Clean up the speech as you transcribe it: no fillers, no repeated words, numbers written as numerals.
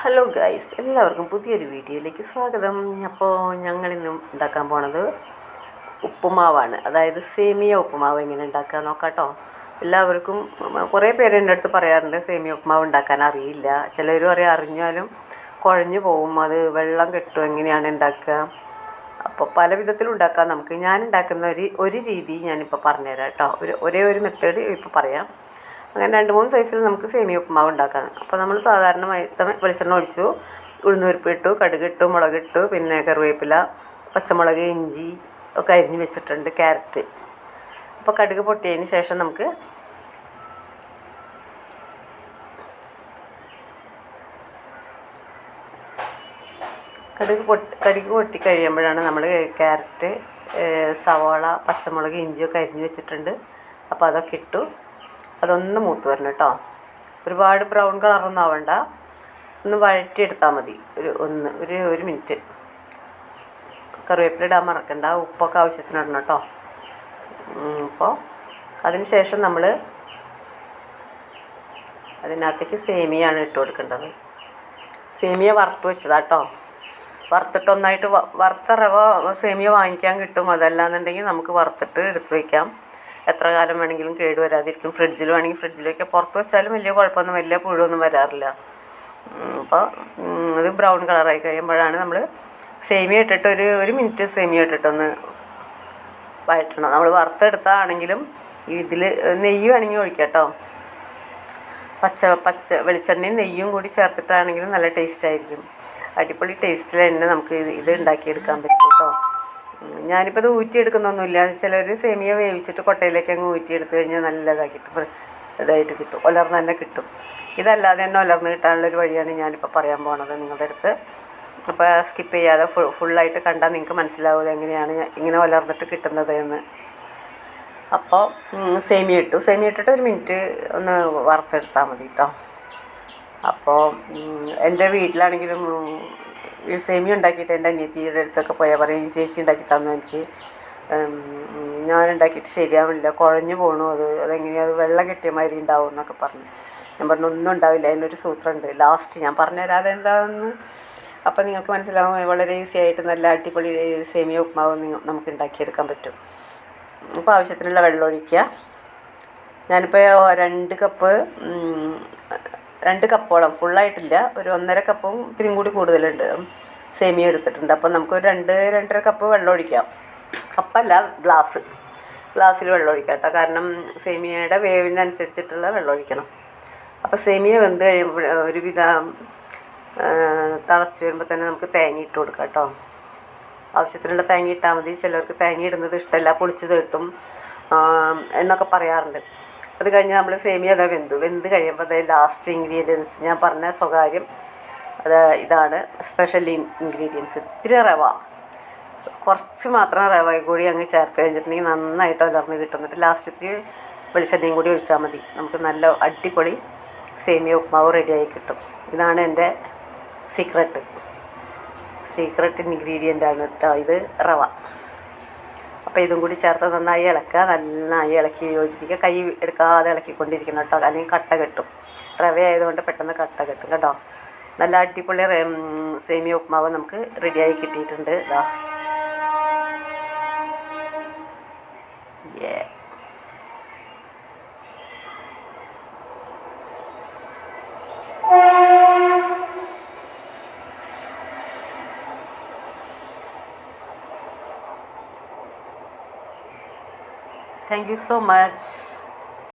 Hello guys, എല്ലാവർക്കും പുതിയൊരു വീഡിയോയിലേക്ക് സ്വാഗതം. അപ്പോൾ ഞങ്ങളിന്നും ഉണ്ടാക്കാൻ പോണത് ഉപ്പുമാവാണ്. അതായത് സേമിയ ഉപ്പുമാവ് എങ്ങനെ ഉണ്ടാക്കുക നോക്കാം കേട്ടോ. എല്ലാവർക്കും കുറേ പേര് എൻ്റെ അടുത്ത് പറയാറുണ്ട് സേമിയ ഉപ്പുമാവ് ഉണ്ടാക്കാൻ അറിയില്ല. ചിലർ പറയും അറിഞ്ഞാലും കുഴഞ്ഞു പോകും, അത് വെള്ളം കെട്ടും, എങ്ങനെയാണ് ഉണ്ടാക്കുക. അപ്പോൾ പല വിധത്തിലും ഉണ്ടാക്കാം നമുക്ക്. ഞാൻ ഉണ്ടാക്കുന്ന ഒരു രീതി ഞാനിപ്പോൾ പറഞ്ഞുതരാം കേട്ടോ. ഒരേ ഒരു മെത്തേഡ് ഇപ്പോൾ പറയാം. അങ്ങനെ 2-3 സൈസിൽ നമുക്ക് സേമിയ ഉപ്പുമാവ് ഉണ്ടാക്കാം. അപ്പോൾ നമ്മൾ സാധാരണമായി വെളിച്ചെണ്ണ ഒഴിച്ചു, ഉഴുന്നുപരിപ്പ് ഇട്ടു, കടുകിട്ടു, മുളകിട്ടു, പിന്നെ കറിവേപ്പില, പച്ചമുളക്, ഇഞ്ചി ഒക്കെ അരിഞ്ഞ് വെച്ചിട്ടുണ്ട്, ക്യാരറ്റ്. അപ്പോൾ കടുക് പൊട്ടിയതിന് ശേഷം നമുക്ക് കടുക് പൊട്ടി കഴിയുമ്പോഴാണ് നമ്മൾ ക്യാരറ്റ്, സവാള, പച്ചമുളക്, ഇഞ്ചിയൊക്കെ അരിഞ്ഞ് വെച്ചിട്ടുണ്ട്. അപ്പോൾ അതൊക്കെ ഇട്ടു. അതൊന്ന് മൂത്ത് വരണം കേട്ടോ. ഒരുപാട് ബ്രൗൺ കളറൊന്നും ആവണ്ട, ഒന്ന് വഴറ്റിയെടുത്താൽ മതി. ഒരു മിനിറ്റ്. കറിവേപ്പില ഇടാൻ മറക്കണ്ട. ഉപ്പൊക്കെ ആവശ്യത്തിന് ഇടണം കേട്ടോ. അപ്പോൾ അതിന് ശേഷം നമ്മൾ അതിനകത്തേക്ക് സേമിയാണ് ഇട്ട് കൊടുക്കേണ്ടത്. സേമിയ വറുത്ത് വെച്ചതാട്ടോ. വറുത്തിട്ട് ഒന്നായിട്ട് വറുത്ത റവ സേമിയ വാങ്ങിക്കാൻ കിട്ടും. അതല്ലാന്നുണ്ടെങ്കിൽ നമുക്ക് വറുത്തിട്ട് എടുത്ത് വയ്ക്കാം. എത്ര കാലം വേണമെങ്കിലും കേടുവരാതിരിക്കും. ഫ്രിഡ്ജിൽ വേണമെങ്കിൽ ഫ്രിഡ്ജിൽ വയ്ക്കാം. പുറത്ത് വെച്ചാലും വലിയ കുഴപ്പമൊന്നും, വലിയ പുഴുവൊന്നും വരാറില്ല. അപ്പോൾ അത് ബ്രൗൺ കളറായി കഴിയുമ്പോഴാണ് നമ്മൾ സേമിയ ഇട്ടിട്ട് ഒരു മിനിറ്റ് സേമിയ ഇട്ടിട്ടൊന്ന് വഴറ്റണം. നമ്മൾ വറുത്തെടുത്താണെങ്കിലും ഇതിൽ നെയ്യ് വേണമെങ്കിൽ ഒഴിക്കാം കേട്ടോ. പച്ച വെളിച്ചെണ്ണയും നെയ്യും കൂടി ചേർത്തിട്ടാണെങ്കിലും നല്ല ടേസ്റ്റ് ആയിരിക്കും. അടിപൊളി ടേസ്റ്റിൽ തന്നെ നമുക്ക് ഇത് ഉണ്ടാക്കിയെടുക്കാൻ പറ്റും കേട്ടോ. ഞാനിപ്പോൾ ഇത് ഊറ്റിയെടുക്കുന്നൊന്നുമില്ല. ചിലർ സേമിയ വേവിച്ചിട്ട് കൊട്ടയിലേക്ക് അങ്ങ് ഊറ്റിയെടുത്ത് കഴിഞ്ഞാൽ ഇതായിട്ട് കിട്ടും, ഉലർന്ന് തന്നെ കിട്ടും. ഇതല്ലാതെ തന്നെ ഉലർന്ന് കിട്ടാനുള്ളൊരു വഴിയാണ് ഞാനിപ്പോൾ പറയാൻ പോണത് നിങ്ങളുടെ അടുത്ത്. അപ്പോൾ സ്കിപ്പ് ചെയ്യാതെ ഫുള്ളായിട്ട് കണ്ടാൽ നിങ്ങൾക്ക് മനസ്സിലാവും എങ്ങനെയാണ് ഇങ്ങനെ ഉലർന്നിട്ട് കിട്ടുന്നത് എന്ന്. അപ്പോൾ സേമിയ ഇട്ടിട്ട് ഒരു മിനിറ്റ് ഒന്ന് വറുത്തെടുത്താൽ മതി കേട്ടോ. അപ്പോൾ എൻ്റെ വീട്ടിലാണെങ്കിലും സേമിയ ഉണ്ടാക്കിയിട്ട് എൻ്റെ അനിയത്തിയുടെ അടുത്തൊക്കെ പോയാൽ പറയും, ചേച്ചി ഉണ്ടാക്കി തന്നു എനിക്ക്, ഞാൻ ഉണ്ടാക്കിയിട്ട് ശരിയാവില്ല, കുഴഞ്ഞു പോകണു, അതെങ്ങനെയാണ് വെള്ളം കെട്ടിയ മാതിരി ഉണ്ടാവും എന്നൊക്കെ പറഞ്ഞു. ഞാൻ പറഞ്ഞു ഒന്നും ഉണ്ടാവില്ല, അതിനൊരു സൂത്രമുണ്ട്, ലാസ്റ്റ് ഞാൻ പറഞ്ഞുതരാം അതെന്താണെന്ന്. അപ്പോൾ നിങ്ങൾക്ക് മനസ്സിലാവും. വളരെ ഈസി ആയിട്ട് നല്ല അടിപൊളി സേമിയ ഉപ്പുമാവ് നമുക്ക് ഉണ്ടാക്കിയെടുക്കാൻ പറ്റും. അപ്പോൾ ആവശ്യത്തിനുള്ള വെള്ളം ഒഴിക്കുക. ഞാനിപ്പോൾ 2 കപ്പോളം, ഫുള്ളായിട്ടില്ല, ഒരു 1.5 കപ്പും ഇത്തിരിയും കൂടി കൂടുതലുണ്ട് സേമിയ എടുത്തിട്ടുണ്ട്. അപ്പോൾ നമുക്കൊരു 2-2.5 കപ്പ് വെള്ളം ഒഴിക്കാം. കപ്പല്ല, ഗ്ലാസ്സിൽ വെള്ളം ഒഴിക്കാം കേട്ടോ. കാരണം സേമിയയുടെ വേവിനനുസരിച്ചിട്ടുള്ള വെള്ളം ഒഴിക്കണം. അപ്പോൾ സേമിയ വെന്ത് കഴിയുമ്പോൾ ഒരുവിധം തിളച്ച് വരുമ്പോൾ തന്നെ നമുക്ക് തേങ്ങ ഇട്ട് കൊടുക്കാം കേട്ടോ. ആവശ്യത്തിനുള്ള തേങ്ങ ഇട്ടാൽ മതി. ചിലർക്ക് തേങ്ങ ഇടുന്നത് ഇഷ്ടമല്ല, പൊളിച്ചത് കിട്ടും എന്നൊക്കെ പറയാറുണ്ട്. അത് കഴിഞ്ഞ് നമ്മൾ സേമിയ വെന്ത് കഴിയുമ്പോൾ ലാസ്റ്റ് ഇൻഗ്രീഡിയൻസ് ഞാൻ പറഞ്ഞ സ്വകാര്യം ഇതാണ് സ്പെഷ്യൽ ഇൻഗ്രീഡിയൻസ്. ഇത്തിരി റവ, കുറച്ച് മാത്രം റവ കൂടി അങ്ങ് ചേർത്ത് കഴിഞ്ഞിട്ടുണ്ടെങ്കിൽ നന്നായിട്ട് ഉലർന്ന് കിട്ടും. എന്നിട്ട് ലാസ്റ്റ് ഇത്തിരി വെളിച്ചെണ്ണയും കൂടി ഒഴിച്ചാൽ മതി. നമുക്ക് നല്ല അടിപൊളി സേമിയ ഉപ്പുമാവ് റെഡിയായി കിട്ടും. ഇതാണ് എൻ്റെ സീക്രട്ട് ഇൻഗ്രീഡിയൻ്റാണ് കേട്ടോ. ഇത് റവ. അപ്പോൾ ഇതും കൂടി ചേർത്ത് നന്നായി ഇളക്കി യോജിപ്പിക്കുക. കൈ എടുക്കാതെ ഇളക്കിക്കൊണ്ടിരിക്കണം കേട്ടോ, അല്ലെങ്കിൽ കട്ട കെട്ടും. റവ ആയതുകൊണ്ട് പെട്ടെന്ന് കട്ട കെട്ടും കേട്ടോ. നല്ല അടിപൊളി സേമിയ ഉപ്പുമാവ് നമുക്ക് റെഡിയായി കിട്ടിയിട്ടുണ്ട്. ഇതാ Thank you so much.